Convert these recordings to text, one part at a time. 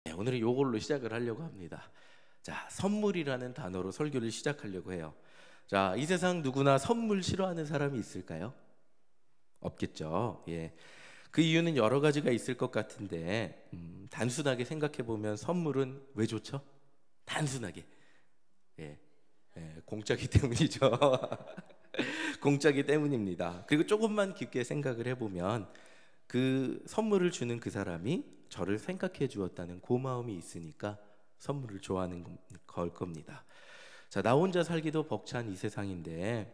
네, 오늘은 요걸로 시작을 하려고 합니다. 자, 선물이라는 단어로 설교를 시작하려고 해요. 자, 이 세상 누구나 선물 싫어하는 사람이 있을까요? 없겠죠. 예. 그 이유는 여러 가지가 있을 것 같은데, 단순하게 생각해 보면 선물은 왜 좋죠? 단순하게. 예. 공짜기 때문이죠. 공짜기 때문입니다. 그리고 조금만 깊게 생각을 해보면 그 선물을 주는 그 사람이 저를 생각해 주었다는 고마움이 있으니까 선물을 좋아하는 걸 겁니다. 자, 나 혼자 살기도 벅찬 이 세상인데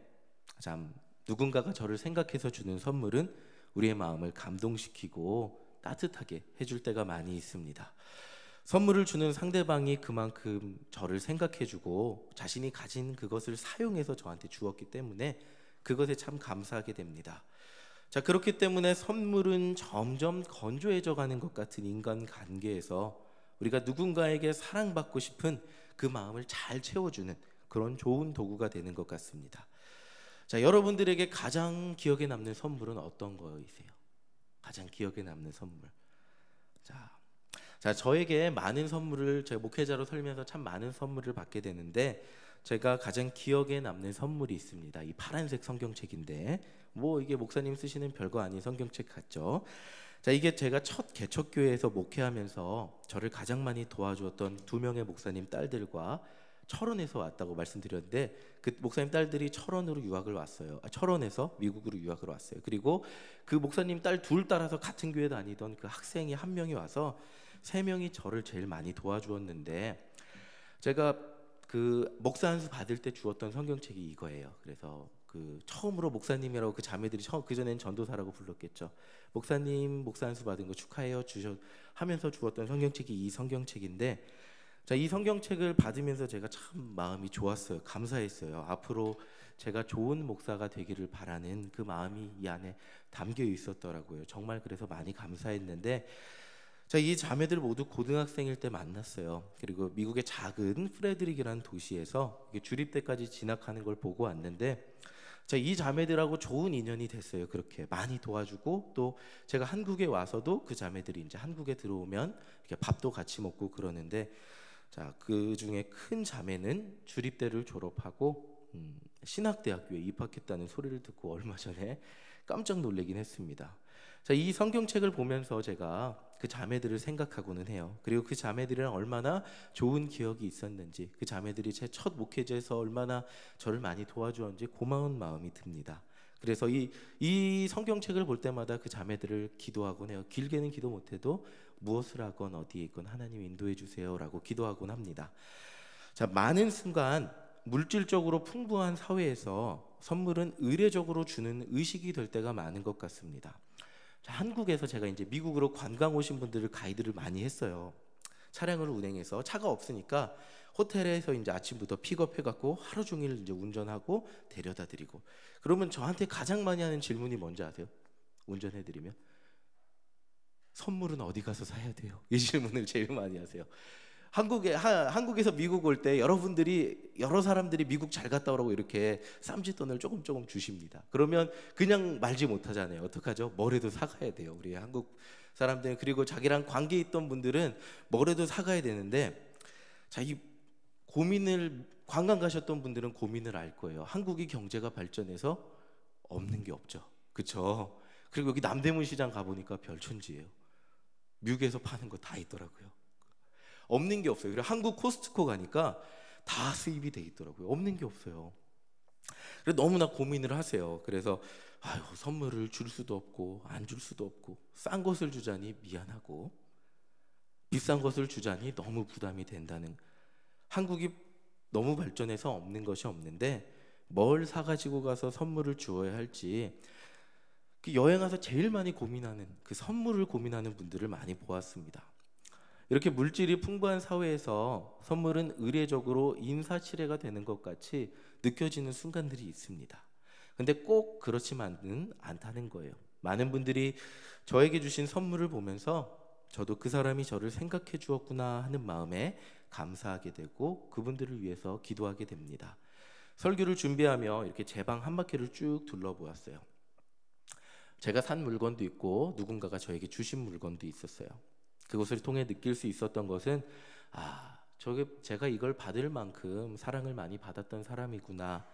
참 누군가가 저를 생각해서 주는 선물은 우리의 마음을 감동시키고 따뜻하게 해줄 때가 많이 있습니다. 선물을 주는 상대방이 그만큼 저를 생각해주고 자신이 가진 그것을 사용해서 저한테 주었기 때문에 그것에 참 감사하게 됩니다. 자, 그렇기 때문에 선물은 점점 건조해져 가는 것 같은 인간 관계에서 우리가 누군가에게 사랑받고 싶은 그 마음을 잘 채워주는 그런 좋은 도구가 되는 것 같습니다. 자, 여러분들에게 가장 기억에 남는 선물은 어떤 거이세요? 가장 기억에 남는 선물. 자, 저에게 많은 선물을 제가 목회자로 살면서 참 많은 선물을 받게 되는데 제가 가장 기억에 남는 선물이 있습니다. 이 파란색 성경책인데 뭐 이게 목사님 쓰시는 별거 아닌 성경책 같죠? 자, 이게 제가 첫 개척교회에서 목회하면서 저를 가장 많이 도와주었던 두 명의 목사님 딸들과 철원에서 왔다고 말씀드렸는데 그 목사님 딸들이 철원으로 유학을 왔어요. 철원에서 미국으로 유학을 왔어요. 그리고 그 목사님 딸 둘 따라서 같은 교회 다니던 그 학생이 한 명이 와서 세 명이 저를 제일 많이 도와주었는데 제가 그 목사 안수 받을 때 주었던 성경책이 이거예요. 그래서 그 처음으로 목사님이라고 그 자매들이 그 전엔 전도사라고 불렀겠죠. 목사님 목사 안수 받은 거 축하해요 주셔 하면서 주었던 성경책이 이 성경책인데 자, 이 성경책을 받으면서 제가 참 마음이 좋았어요. 감사했어요. 앞으로 제가 좋은 목사가 되기를 바라는 그 마음이 이 안에 담겨 있었더라고요. 정말 그래서 많이 감사했는데 자, 이 자매들 모두 고등학생일 때 만났어요. 그리고 미국의 작은 프레드릭이라는 도시에서 주립대까지 진학하는 걸 보고 왔는데 자, 이 자매들하고 좋은 인연이 됐어요. 그렇게 많이 도와주고 또 제가 한국에 와서도 그 자매들이 이제 한국에 들어오면 이렇게 밥도 같이 먹고 그러는데 자, 그 중에 큰 자매는 주립대를 졸업하고 신학대학교에 입학했다는 소리를 듣고 얼마 전에 깜짝 놀라긴 했습니다. 자, 이 성경책을 보면서 제가 그 자매들을 생각하고는 해요. 그리고 그 자매들이랑 얼마나 좋은 기억이 있었는지, 그 자매들이 제 첫 목회자에서 얼마나 저를 많이 도와주었는지 고마운 마음이 듭니다. 그래서 이 성경책을 볼 때마다 그 자매들을 기도하곤 해요. 길게는 기도 못해도 무엇을 하건 어디에 있건 하나님 인도해 주세요라고 기도하곤 합니다. 자, 많은 순간 물질적으로 풍부한 사회에서 선물은 의례적으로 주는 의식이 될 때가 많은 것 같습니다. 자, 한국에서 제가 이제 미국으로 관광 오신 분들을 가이드를 많이 했어요. 차량을 운행해서 차가 없으니까 호텔에서 이제 아침부터 픽업해갖고 하루 종일 이제 운전하고 데려다드리고 그러면 저한테 가장 많이 하는 질문이 뭔지 아세요? 운전해드리면 선물은 어디 가서 사야 돼요? 이 질문을 제일 많이 하세요. 한국에서 미국 올 때 여러 사람들이 미국 잘 갔다 오라고 이렇게 쌈짓돈을 조금 주십니다. 그러면 그냥 말지 못하잖아요. 어떡하죠? 뭐라도 사가야 돼요. 우리 한국 사람들은. 그리고 자기랑 관계 있던 분들은 뭐라도 사가야 되는데 자, 이 고민을 관광 가셨던 분들은 고민을 알 거예요. 한국이 경제가 발전해서 없는 게 없죠. 그렇죠? 그리고 여기 남대문 시장 가보니까 별천지예요. 미국에서 파는 거 다 있더라고요. 없는 게 없어요. 그리고 한국 코스트코 가니까 다 수입이 돼 있더라고요. 없는 게 없어요. 그래서 너무나 고민을 하세요. 그래서 아유, 선물을 줄 수도 없고 안 줄 수도 없고 싼 것을 주자니 미안하고 비싼 것을 주자니 너무 부담이 된다는 한국이 너무 발전해서 없는 것이 없는데 뭘 사가지고 가서 선물을 주어야 할지 그 여행 와서 제일 많이 고민하는 그 선물을 고민하는 분들을 많이 보았습니다. 이렇게 물질이 풍부한 사회에서 선물은 의례적으로 인사치레가 되는 것 같이 느껴지는 순간들이 있습니다. 근데 꼭 그렇지만은 않다는 거예요. 많은 분들이 저에게 주신 선물을 보면서 저도 그 사람이 저를 생각해 주었구나 하는 마음에 감사하게 되고 그분들을 위해서 기도하게 됩니다. 설교를 준비하며 이렇게 제 방 한 바퀴를 쭉 둘러보았어요. 제가 산 물건도 있고 누군가가 저에게 주신 물건도 있었어요. 그것을 통해 느낄 수 있었던 것은 제가 이걸 받을 만큼 사랑을 많이 받았던 사람이구나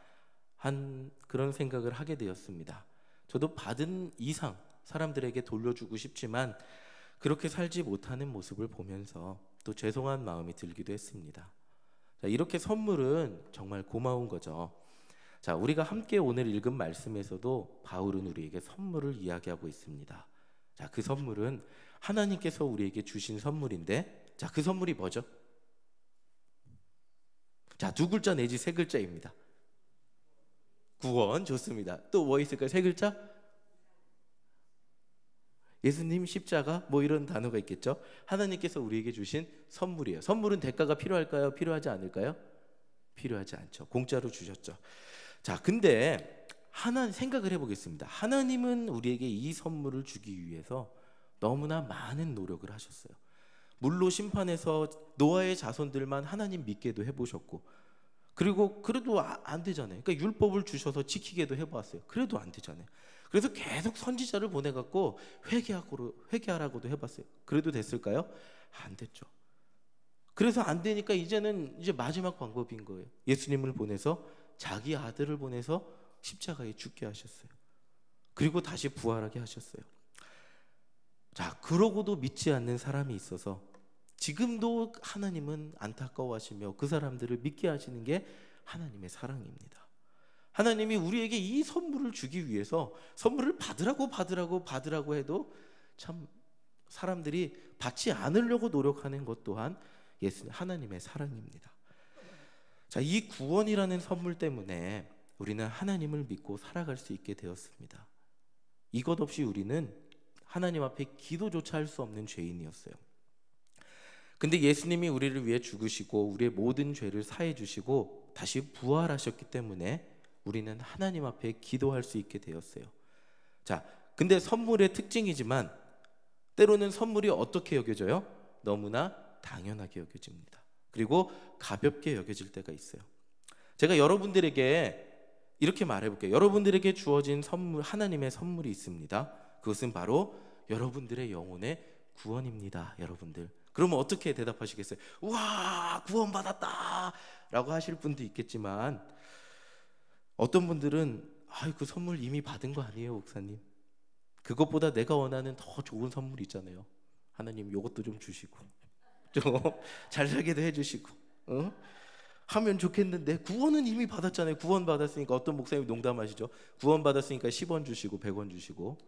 한 그런 생각을 하게 되었습니다. 저도 받은 이상 사람들에게 돌려주고 싶지만 그렇게 살지 못하는 모습을 보면서 또 죄송한 마음이 들기도 했습니다. 자, 이렇게 선물은 정말 고마운 거죠. 자, 우리가 함께 오늘 읽은 말씀에서도 바울은 우리에게 선물을 이야기하고 있습니다. 자, 그 선물은 하나님께서 우리에게 주신 선물인데, 자, 그 선물이 뭐죠? 자, 2글자 내지 3글자입니다. 구원. 좋습니다. 또 뭐 있을까요? 3글자? 예수님, 십자가, 뭐 이런 단어가 있겠죠. 하나님께서 우리에게 주신 선물이에요. 선물은 대가가 필요할까요? 필요하지 않을까요? 필요하지 않죠. 공짜로 주셨죠. 자, 근데 생각을 해보겠습니다. 하나님은 우리에게 이 선물을 주기 위해서 너무나 많은 노력을 하셨어요. 물로 심판해서 노아의 자손들만 하나님 믿게도 해보셨고, 그리고 그래도 안 되잖아요. 그러니까 율법을 주셔서 지키게도 해보았어요. 그래도 안 되잖아요. 그래서 계속 선지자를 보내갖고 회개하라고도 해봤어요. 그래도 됐을까요? 안 됐죠. 그래서 안 되니까 이제는 마지막 방법인 거예요. 예수님을 보내서, 자기 아들을 보내서 십자가에 죽게 하셨어요. 그리고 다시 부활하게 하셨어요. 자, 그러고도 믿지 않는 사람이 있어서 지금도 하나님은 안타까워하시며 그 사람들을 믿게 하시는 게 하나님의 사랑입니다. 하나님이 우리에게 이 선물을 주기 위해서 선물을 받으라고 해도 참 사람들이 받지 않으려고 노력하는 것 또한 하나님의 사랑입니다. 자, 이 구원이라는 선물 때문에 우리는 하나님을 믿고 살아갈 수 있게 되었습니다. 이것 없이 우리는 하나님 앞에 기도조차 할 수 없는 죄인이었어요. 근데 예수님이 우리를 위해 죽으시고 우리의 모든 죄를 사해 주시고 다시 부활하셨기 때문에 우리는 하나님 앞에 기도할 수 있게 되었어요. 자, 근데 선물의 특징이지만 때로는 선물이 어떻게 여겨져요? 너무나 당연하게 여겨집니다. 그리고 가볍게 여겨질 때가 있어요. 제가 여러분들에게 이렇게 말해볼게요. 여러분들에게 주어진 선물, 하나님의 선물이 있습니다. 그것은 바로 여러분들의 영혼의 구원입니다. 여러분들, 그러면 어떻게 대답하시겠어요? 우와, 구원받았다 라고 하실 분도 있겠지만, 어떤 분들은 그 선물 이미 받은 거 아니에요, 목사님? 그것보다 내가 원하는 더 좋은 선물 있잖아요. 하나님 이것도 좀 주시고 좀 잘 살게도 해주시고 하면 좋겠는데, 구원은 이미 받았잖아요. 구원 받았으니까, 어떤 목사님 농담하시죠? 구원 받았으니까 10원 주시고 100원 주시고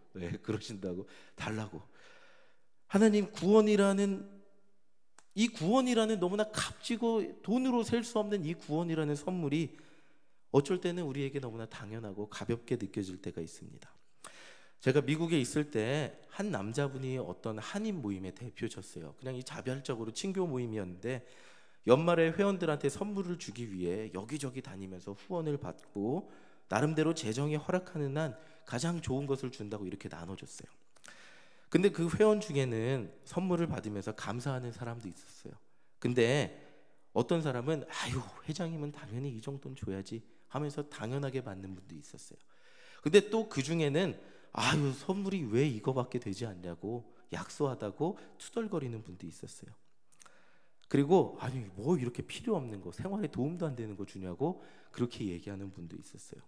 그러신다고 달라고. 하나님, 이 구원이라는 너무나 값지고 돈으로 셀 수 없는 이 구원이라는 선물이 어쩔 때는 우리에게 너무나 당연하고 가볍게 느껴질 때가 있습니다. 제가 미국에 있을 때 한 남자분이 어떤 한인 모임의 대표셨어요. 그냥 이 자발적으로 친교 모임이었는데 연말에 회원들한테 선물을 주기 위해 여기저기 다니면서 후원을 받고 나름대로 재정이 허락하는 한 가장 좋은 것을 준다고 이렇게 나눠줬어요. 근데 그 회원 중에는 선물을 받으면서 감사하는 사람도 있었어요. 근데 어떤 사람은 회장님은 당연히 이 정도는 줘야지 하면서 당연하게 받는 분도 있었어요. 근데 또 그 중에는 선물이 왜 이거밖에 되지 않냐고 약소하다고 투덜거리는 분도 있었어요. 그리고 뭐 이렇게 필요 없는 거, 생활에 도움도 안 되는 거 주냐고 그렇게 얘기하는 분도 있었어요.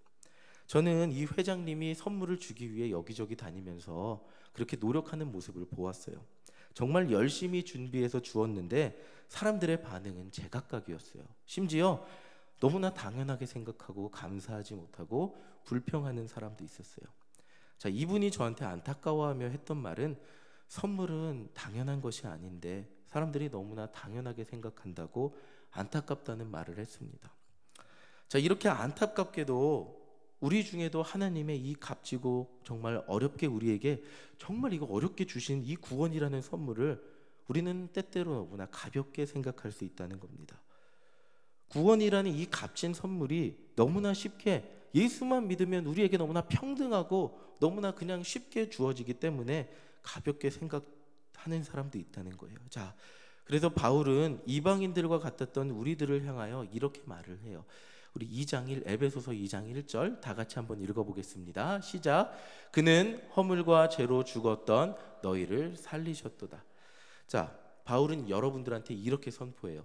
저는 이 회장님이 선물을 주기 위해 여기저기 다니면서 그렇게 노력하는 모습을 보았어요. 정말 열심히 준비해서 주었는데 사람들의 반응은 제각각이었어요. 심지어 너무나 당연하게 생각하고 감사하지 못하고 불평하는 사람도 있었어요. 자, 이분이 저한테 안타까워하며 했던 말은, 선물은 당연한 것이 아닌데 사람들이 너무나 당연하게 생각한다고 안타깝다는 말을 했습니다. 자, 이렇게 안타깝게도 우리 중에도 하나님의 이 값지고 정말 어렵게 우리에게 정말 이거 어렵게 주신 이 구원이라는 선물을 우리는 때때로 너무나 가볍게 생각할 수 있다는 겁니다. 구원이라는 이 값진 선물이 너무나 쉽게, 예수만 믿으면 우리에게 너무나 평등하고 너무나 그냥 쉽게 주어지기 때문에 가볍게 생각하는 사람도 있다는 거예요. 자, 그래서 바울은 이방인들과 같았던 우리들을 향하여 이렇게 말을 해요. 우리 2장 1, 에베소서 2장 1절 다 같이 한번 읽어보겠습니다. 시작. 그는 허물과 죄로 죽었던 너희를 살리셨도다. 자, 바울은 여러분들한테 이렇게 선포해요.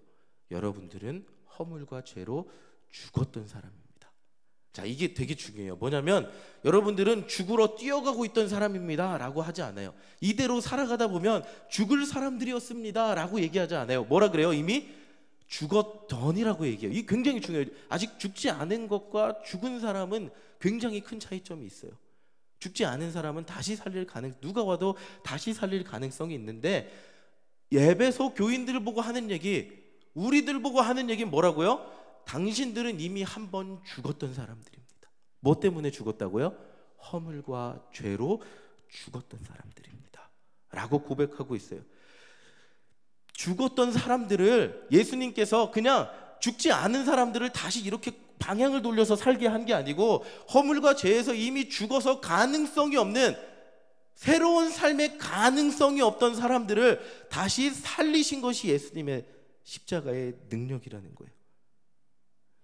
여러분들은 허물과 죄로 죽었던 사람입니다. 자, 이게 되게 중요해요. 뭐냐면 여러분들은 죽으러 뛰어가고 있던 사람입니다 라고 하지 않아요. 이대로 살아가다 보면 죽을 사람들이었습니다 라고 얘기하지 않아요. 뭐라 그래요? 이미 죽었던이라고 얘기해요. 이게 굉장히 중요해요. 아직 죽지 않은 것과 죽은 사람은 굉장히 큰 차이점이 있어요. 죽지 않은 사람은 다시 살릴 누가 와도 다시 살릴 가능성이 있는데, 에베소 교인들을 보고 하는 얘기, 우리들 보고 하는 얘기는 뭐라고요? 당신들은 이미 한 번 죽었던 사람들입니다. 뭐 때문에 죽었다고요? 허물과 죄로 죽었던 사람들입니다 라고 고백하고 있어요. 죽었던 사람들을 예수님께서 그냥 죽지 않은 사람들을 다시 이렇게 방향을 돌려서 살게 한 게 아니고, 허물과 죄에서 이미 죽어서 가능성이 없는, 새로운 삶의 가능성이 없던 사람들을 다시 살리신 것이 예수님의 십자가의 능력이라는 거예요.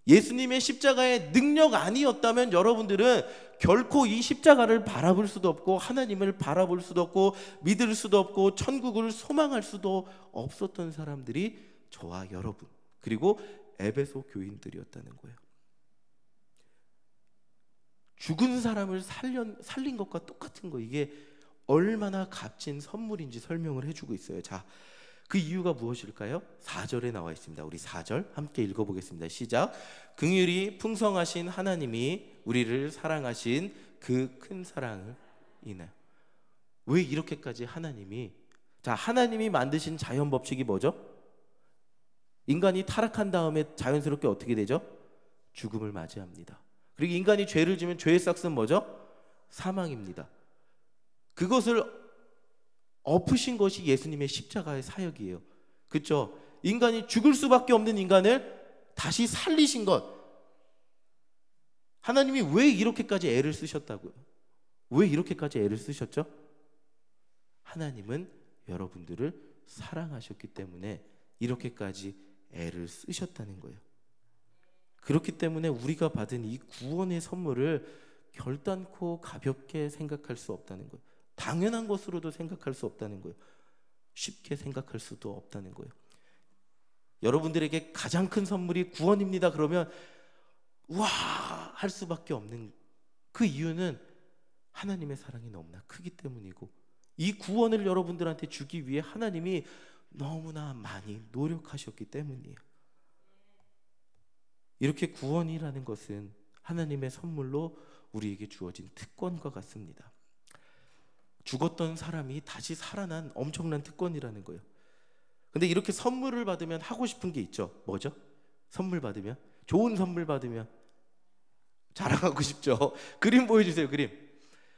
예수님의 십자가의 능력 아니었다면 여러분들은 결코 이 십자가를 바라볼 수도 없고, 하나님을 바라볼 수도 없고, 믿을 수도 없고, 천국을 소망할 수도 없었던 사람들이 저와 여러분, 그리고 에베소 교인들이었다는 거예요. 죽은 사람을 살린 것과 똑같은 거, 이게 얼마나 값진 선물인지 설명을 해주고 있어요. 자, 그 이유가 무엇일까요? 4절에 나와 있습니다. 우리 4절 함께 읽어보겠습니다. 시작. 긍휼이 풍성하신 하나님이 우리를 사랑하신 그 큰 사랑을 인하여. 왜 이렇게까지 하나님이 만드신 자연 법칙이 뭐죠? 인간이 타락한 다음에 자연스럽게 어떻게 되죠? 죽음을 맞이합니다. 그리고 인간이 죄를 지면 죄의 삭스는 뭐죠? 사망입니다. 그것을 엎으신 것이 예수님의 십자가의 사역이에요. 그렇죠? 인간이 죽을 수밖에 없는 인간을 다시 살리신 것. 하나님이 왜 이렇게까지 애를 쓰셨다고요? 왜 이렇게까지 애를 쓰셨죠? 하나님은 여러분들을 사랑하셨기 때문에 이렇게까지 애를 쓰셨다는 거예요. 그렇기 때문에 우리가 받은 이 구원의 선물을 결단코 가볍게 생각할 수 없다는 거예요. 당연한 것으로도 생각할 수 없다는 거예요. 쉽게 생각할 수도 없다는 거예요. 여러분들에게 가장 큰 선물이 구원입니다 그러면 와 할 수밖에 없는 그 이유는 하나님의 사랑이 너무나 크기 때문이고, 이 구원을 여러분들한테 주기 위해 하나님이 너무나 많이 노력하셨기 때문이에요. 이렇게 구원이라는 것은 하나님의 선물로 우리에게 주어진 특권과 같습니다. 죽었던 사람이 다시 살아난 엄청난 특권이라는 거예요. 근데 이렇게 선물을 받으면 하고 싶은 게 있죠. 뭐죠? 선물 받으면, 좋은 선물 받으면 자랑하고 싶죠. 그림 보여주세요. 그림.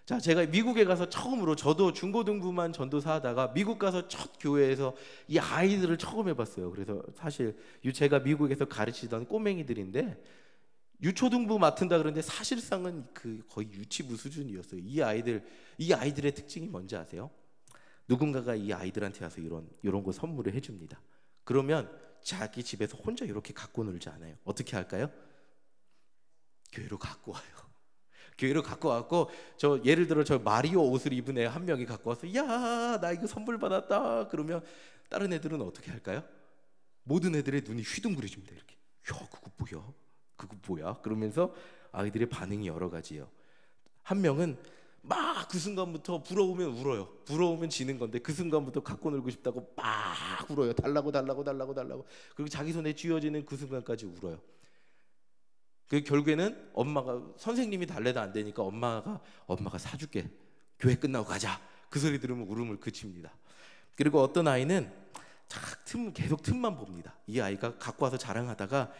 자, 제가 미국에 가서 처음으로, 저도 중고등부만 전도사 하다가 미국 가서 첫 교회에서 이 아이들을 처음 해봤어요. 그래서 사실 제가 미국에서 가르치던 꼬맹이들인데 유초등부 맡은다 그러는데 사실상은 거의 유치부 수준이었어요. 이 아이들의 특징이 뭔지 아세요? 누군가가 이 아이들한테 와서 이런 거 선물을 해줍니다. 그러면 자기 집에서 혼자 이렇게 갖고 놀지 않아요. 어떻게 할까요? 교회로 갖고 와요. 교회로 갖고 왔고, 예를 들어 저 마리오 옷을 입은 애 한 명이 갖고 와서 야, 나 이거 선물 받았다 그러면 다른 애들은 어떻게 할까요? 모든 애들의 눈이 휘둥그레집니다. 이렇게. 야, 그거 뭐야? 그러면서 아이들의 반응이 여러 가지예요. 한 명은 막 그 순간부터 부러우면 울어요. 부러우면 지는 건데 그 순간부터 갖고 놀고 싶다고 막 울어요. 달라고. 그리고 자기 손에 쥐어지는 그 순간까지 울어요. 그 결국에는 선생님이 달래도 안 되니까 엄마가 사줄게. 교회 끝나고 가자. 그 소리 들으면 울음을 그칩니다. 그리고 어떤 아이는 계속 틈만 봅니다. 이 아이가 갖고 와서 자랑하다가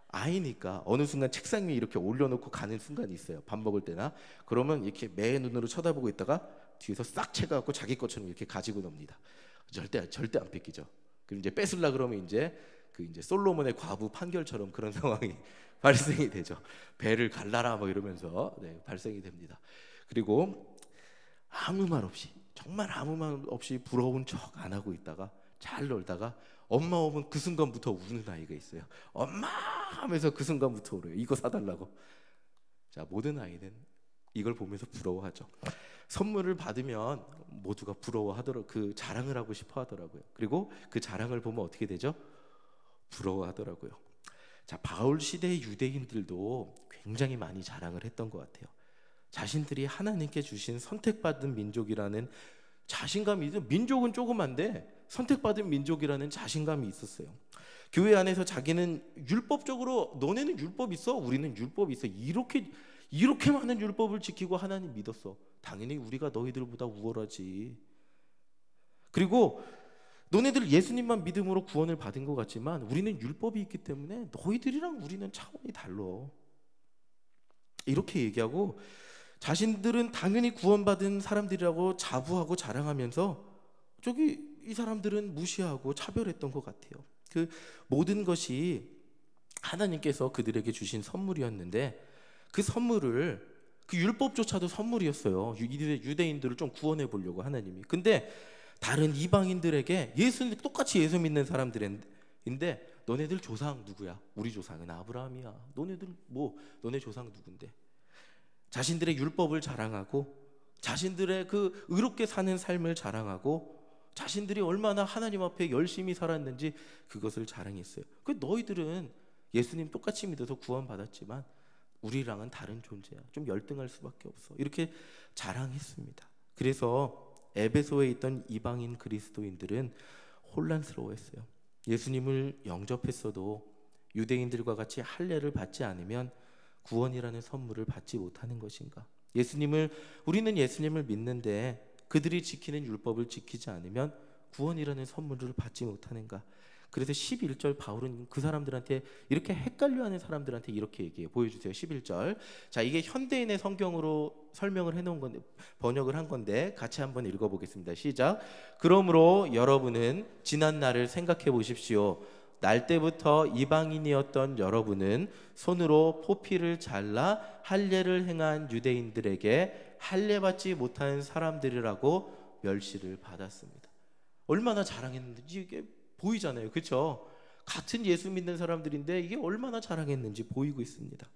아이니까 어느 순간 책상 위에 이렇게 올려놓고 가는 순간이 있어요. 밥 먹을 때나. 그러면 이렇게 매 눈으로 쳐다보고 있다가 뒤에서 싹 채갖고 자기 것처럼 이렇게 가지고 놉니다. 절대 안 뺏기죠. 그럼 이제 뺏으려 그러면 이제 솔로몬의 과부 판결처럼 그런 상황이 발생이 되죠. 배를 갈라라 이러면서 발생이 됩니다. 그리고 정말 아무 말 없이 부러운 척 안 하고 있다가 잘 놀다가 엄마 오면 그 순간부터 우는 아이가 있어요. 엄마 하면서 그 순간부터 울어요. 이거 사달라고. 자, 모든 아이는 이걸 보면서 부러워하죠. 선물을 받으면 모두가 부러워하더라고요. 그 자랑을 하고 싶어 하더라고요. 그리고 그 자랑을 보면 어떻게 되죠? 부러워하더라고요. 자, 바울 시대의 유대인들도 굉장히 많이 자랑을 했던 것 같아요. 자신들이 하나님께 주신 선택받은 민족이라는 자신감이 있어요. 민족은 조그만데 선택받은 민족이라는 자신감이 있었어요. 교회 안에서 자기는 율법적으로 너네는 율법 있어? 우리는 율법 있어. 이렇게 많은 율법을 지키고 하나님 믿었어. 당연히 우리가 너희들보다 우월하지. 그리고 너네들 예수님만 믿음으로 구원을 받은 것 같지만 우리는 율법이 있기 때문에 너희들이랑 우리는 차원이 달라. 이렇게 얘기하고 자신들은 당연히 구원받은 사람들이라고 자부하고 자랑하면서 이 사람들은 무시하고 차별했던 것 같아요. 그 모든 것이 하나님께서 그들에게 주신 선물이었는데 그 선물을 그 율법조차도 선물이었어요. 유대인들을 좀 구원해 보려고 하나님이. 근데 다른 이방인들에게 똑같이 예수 믿는 사람들인데 너네들 조상 누구야? 우리 조상은 아브라함이야. 너네 조상 누군데? 자신들의 율법을 자랑하고 자신들의 그 의롭게 사는 삶을 자랑하고 자신들이 얼마나 하나님 앞에 열심히 살았는지 그것을 자랑했어요. 너희들은 예수님 똑같이 믿어서 구원받았지만 우리랑은 다른 존재야. 좀 열등할 수밖에 없어. 이렇게 자랑했습니다. 그래서 에베소에 있던 이방인 그리스도인들은 혼란스러워했어요. 예수님을 영접했어도 유대인들과 같이 할례를 받지 않으면 구원이라는 선물을 받지 못하는 것인가? 우리는 예수님을 믿는데 그들이 지키는 율법을 지키지 않으면 구원이라는 선물을 받지 못하는가? 그래서 11절 바울은 그 사람들한테 이렇게 헷갈려하는 사람들한테 이렇게 얘기해요. 보여주세요. 11절. 자, 이게 현대인의 성경으로 설명을 해놓은 건데 번역을 한 건데 같이 한번 읽어보겠습니다. 시작. 그러므로 여러분은 지난 날을 생각해 보십시오. 날 때부터 이방인이었던 여러분은 손으로 포피를 잘라 할례를 행한 유대인들에게 할례 받지 못한 사람들이라고 멸시를 받았습니다. 얼마나 자랑했는지 이게 보이잖아요. 그렇죠? 같은 예수 믿는 사람들인데 이게 얼마나 자랑했는지 보이고 있습니다.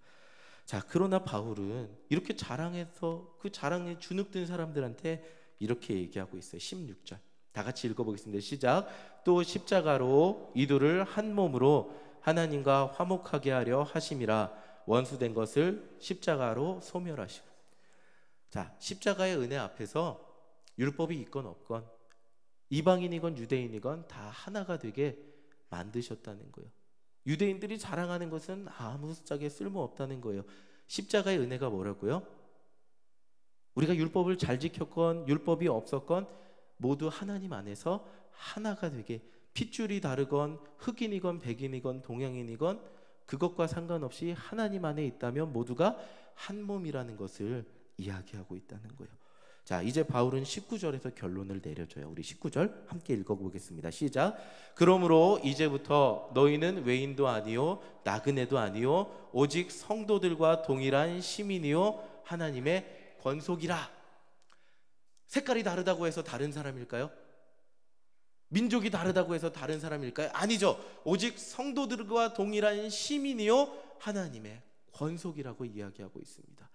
자, 그러나 바울은 이렇게 자랑해서 그 자랑에 주눅든 사람들한테 이렇게 얘기하고 있어요. 16절. 다 같이 읽어보겠습니다. 시작. 또 십자가로 이들을 한 몸으로 하나님과 화목하게 하려 하심이라 원수된 것을 십자가로 소멸하시고. 자, 십자가의 은혜 앞에서 율법이 있건 없건 이방인이건 유대인이건 다 하나가 되게 만드셨다는 거예요. 유대인들이 자랑하는 것은 아무 짝에 쓸모없다는 거예요. 십자가의 은혜가 뭐라고요? 우리가 율법을 잘 지켰건 율법이 없었건 모두 하나님 안에서 하나가 되게, 핏줄이 다르건 흑인이건 백인이건 동양인이건 그것과 상관없이 하나님 안에 있다면 모두가 한 몸이라는 것을 이야기하고 있다는 거예요. 자, 이제 바울은 19절에서 결론을 내려줘요. 우리 19절 함께 읽어보겠습니다. 시작. 그러므로 이제부터 너희는 외인도 아니요 나그네도 아니요 오직 성도들과 동일한 시민이요 하나님의 권속이라. 색깔이 다르다고 해서 다른 사람일까요? 민족이 다르다고 해서 다른 사람일까요? 아니죠. 오직 성도들과 동일한 시민이요 하나님의 권속이라고 이야기하고 있습니다.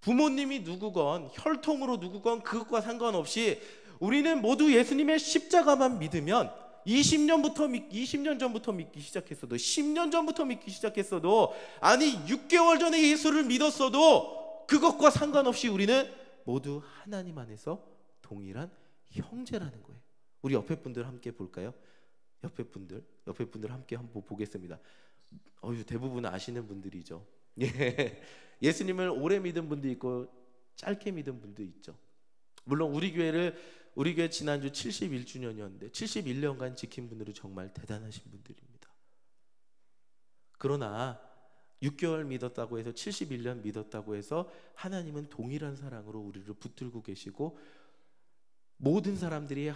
부모님이 누구건 혈통으로 누구건 그것과 상관없이 우리는 모두 예수님의 십자가만 믿으면 20년 전부터 믿기 시작했어도 10년 전부터 믿기 시작했어도 아니 6개월 전에 예수를 믿었어도 그것과 상관없이 우리는 모두 하나님 안에서 동일한 형제라는 거예요. 우리 옆에 분들 함께 볼까요? 옆에 분들 함께 한번 보겠습니다. 대부분 아시는 분들이죠. 예. 예수님을 오래 믿은 분도 있고 짧게 믿은 분도 있죠. 물론 우리 교회 지난주 71주년이었는데 71년간 지킨 분들은 정말 대단하신 분들입니다. 그러나 6개월 믿었다고 해서 71년 믿었다고 해서 하나님은 동일한 사랑으로 우리를 붙들고 계시고 모든 사람들이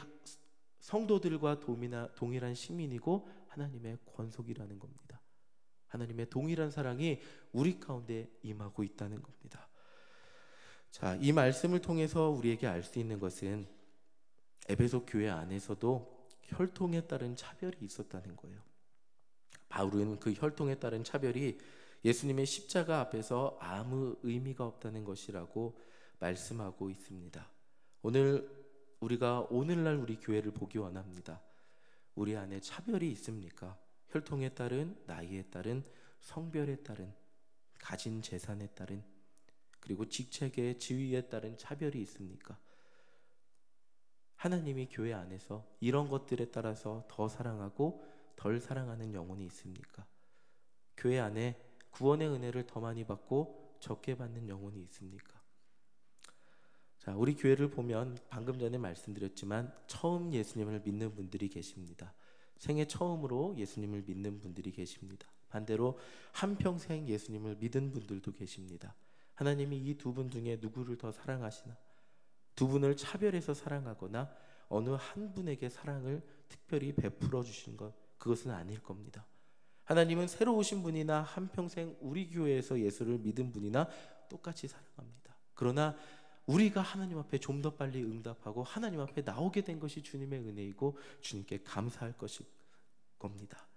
성도들과 동일한 시민이고 하나님의 권속이라는 겁니다. 하나님의 동일한 사랑이 우리 가운데 임하고 있다는 겁니다. 자, 이 말씀을 통해서 우리에게 알 수 있는 것은 에베소 교회 안에서도 혈통에 따른 차별이 있었다는 거예요. 바울은 그 혈통에 따른 차별이 예수님의 십자가 앞에서 아무 의미가 없다는 것이라고 말씀하고 있습니다. 오늘날 우리 교회를 보기 원합니다. 우리 안에 차별이 있습니까? 혈통에 따른, 나이에 따른, 성별에 따른, 가진 재산에 따른, 그리고 직책의 지위에 따른 차별이 있습니까? 하나님이 교회 안에서 이런 것들에 따라서 더 사랑하고 덜 사랑하는 영혼이 있습니까? 교회 안에 구원의 은혜를 더 많이 받고 적게 받는 영혼이 있습니까? 자, 우리 교회를 보면 방금 전에 말씀드렸지만 처음 예수님을 믿는 분들이 계십니다. 생애 처음으로 예수님을 믿는 분들이 계십니다. 반대로 한평생 예수님을 믿은 분들도 계십니다. 하나님이 이 두 분 중에 누구를 더 사랑하시나? 두 분을 차별해서 사랑하거나 어느 한 분에게 사랑을 특별히 베풀어 주신 것, 그것은 아닐 겁니다. 하나님은 새로 오신 분이나 한평생 우리 교회에서 예수를 믿은 분이나 똑같이 사랑합니다. 그러나 우리가 하나님 앞에 좀 더 빨리 응답하고 하나님 앞에 나오게 된 것이 주님의 은혜이고 주님께 감사할 것일 겁니다.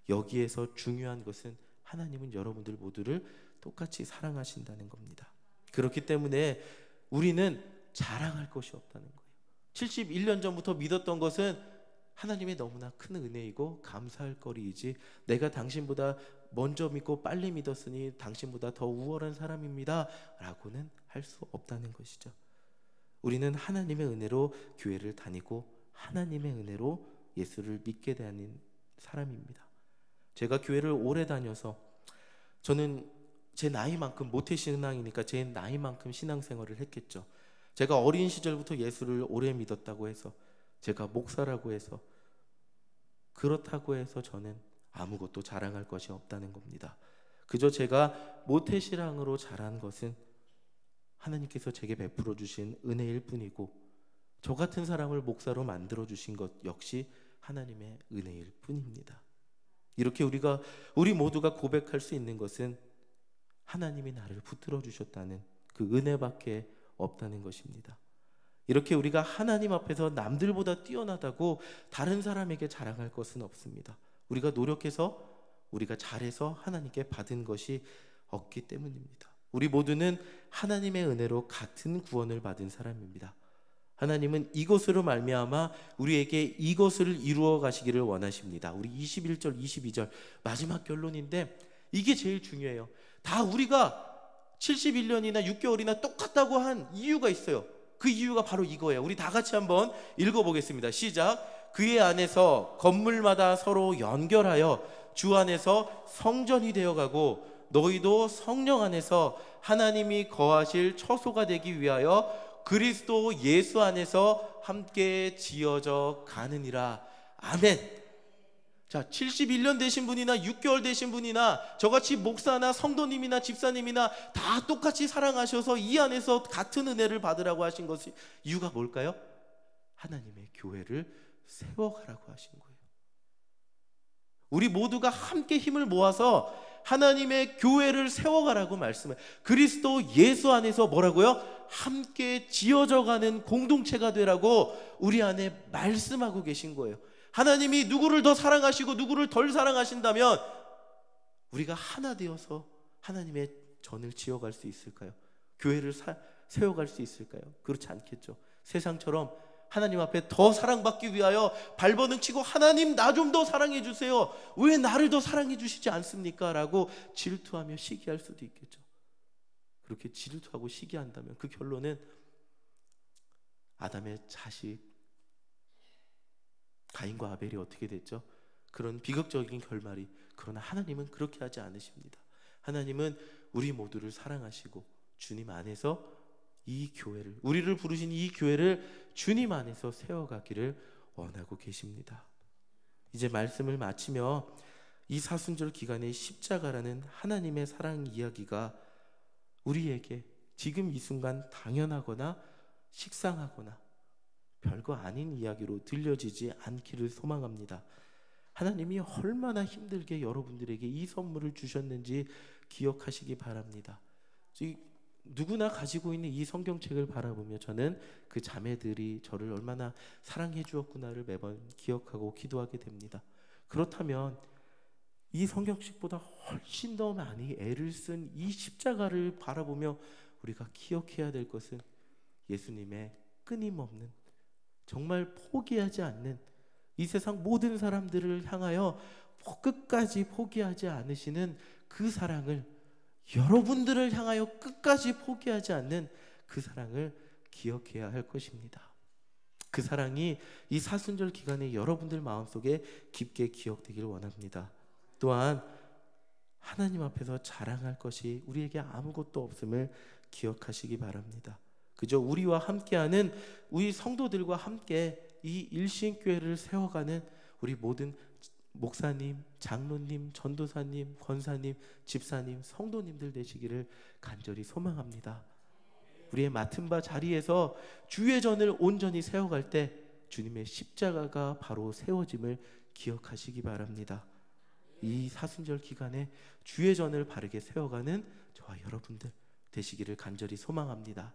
여기에서 중요한 것은 하나님은 여러분들 모두를 똑같이 사랑하신다는 겁니다. 그렇기 때문에 우리는 자랑할 것이 없다는 거예요. 71년 전부터 믿었던 것은 하나님의 너무나 큰 은혜이고 감사할 거리이지, 내가 당신보다 먼저 믿고 빨리 믿었으니 당신보다 더 우월한 사람입니다 라고는 할 수 없다는 것이죠. 우리는 하나님의 은혜로 교회를 다니고 하나님의 은혜로 예수를 믿게 되는 사람입니다. 제가 교회를 오래 다녀서, 저는 제 나이만큼, 모태신앙이니까 제 나이만큼 신앙생활을 했겠죠. 제가 어린 시절부터 예수를 오래 믿었다고 해서, 제가 목사라고 해서, 그렇다고 해서 저는 아무것도 자랑할 것이 없다는 겁니다. 그저 제가 모태신앙으로 자란 것은 하나님께서 제게 베풀어 주신 은혜일 뿐이고, 저 같은 사람을 목사로 만들어 주신 것 역시 하나님의 은혜일 뿐입니다. 이렇게 우리 모두가 고백할 수 있는 것은 하나님이 나를 붙들어 주셨다는 그 은혜밖에 없다는 것입니다. 이렇게 우리가 하나님 앞에서 남들보다 뛰어나다고 다른 사람에게 자랑할 것은 없습니다. 우리가 노력해서, 우리가 잘해서 하나님께 받은 것이 없기 때문입니다. 우리 모두는 하나님의 은혜로 같은 구원을 받은 사람입니다. 하나님은 이것으로 말미암아 우리에게 이것을 이루어 가시기를 원하십니다. 우리 21절, 22절 마지막 결론인데 이게 제일 중요해요. 다 우리가 71년이나 6개월이나 똑같다고 한 이유가 있어요. 그 이유가 바로 이거예요. 우리 다 같이 한번 읽어보겠습니다. 시작. 그의 안에서 건물마다 서로 연결하여 주 안에서 성전이 되어가고 너희도 성령 안에서 하나님이 거하실 처소가 되기 위하여 그리스도 예수 안에서 함께 지어져 가느니라. 아멘. 자, 71년 되신 분이나 6개월 되신 분이나 저같이 목사나 성도님이나 집사님이나 다 똑같이 사랑하셔서 이 안에서 같은 은혜를 받으라고 하신 것이 이유가 뭘까요? 하나님의 교회를 세워가라고 하신 거예요. 우리 모두가 함께 힘을 모아서 하나님의 교회를 세워가라고 말씀해요. 그리스도 예수 안에서 뭐라고요? 함께 지어져가는 공동체가 되라고 우리 안에 말씀하고 계신 거예요. 하나님이 누구를 더 사랑하시고 누구를 덜 사랑하신다면 우리가 하나 되어서 하나님의 전을 지어갈 수 있을까요? 교회를 세워갈 수 있을까요? 그렇지 않겠죠. 세상처럼 하나님 앞에 더 사랑받기 위하여 발버둥 치고 하나님 나 좀 더 사랑해 주세요. 왜 나를 더 사랑해 주시지 않습니까? 라고 질투하며 시기할 수도 있겠죠. 그렇게 질투하고 시기한다면 그 결론은 아담의 자식 가인과 아벨이 어떻게 됐죠? 그런 비극적인 결말이. 그러나 하나님은 그렇게 하지 않으십니다. 하나님은 우리 모두를 사랑하시고 주님 안에서 이 교회를, 우리를 부르신 이 교회를 주님 안에서 세워가기를 원하고 계십니다. 이제 말씀을 마치며 이 사순절 기간의 십자가라는 하나님의 사랑 이야기가 우리에게 지금 이 순간 당연하거나 식상하거나 별거 아닌 이야기로 들려지지 않기를 소망합니다. 하나님이 얼마나 힘들게 여러분들에게 이 선물을 주셨는지 기억하시기 바랍니다. 누구나 가지고 있는 이 성경책을 바라보며 저는 그 자매들이 저를 얼마나 사랑해 주었구나를 매번 기억하고 기도하게 됩니다. 그렇다면 이 성경식보다 훨씬 더 많이 애를 쓴 이 십자가를 바라보며 우리가 기억해야 될 것은 예수님의 끊임없는, 정말 포기하지 않는, 이 세상 모든 사람들을 향하여 끝까지 포기하지 않으시는 그 사랑을, 여러분들을 향하여 끝까지 포기하지 않는 그 사랑을 기억해야 할 것입니다. 그 사랑이 이 사순절 기간에 여러분들 마음속에 깊게 기억되기를 원합니다. 또한 하나님 앞에서 자랑할 것이 우리에게 아무것도 없음을 기억하시기 바랍니다. 그저 우리와 함께하는, 우리 성도들과 함께 이 일신교회를 세워가는 우리 모든 목사님, 장로님, 전도사님, 권사님, 집사님, 성도님들 되시기를 간절히 소망합니다. 우리의 맡은 바 자리에서 주의 전을 온전히 세워갈 때 주님의 십자가가 바로 세워짐을 기억하시기 바랍니다. 이 사순절 기간에 주의 전을 바르게 세워가는 저와 여러분들 되시기를 간절히 소망합니다.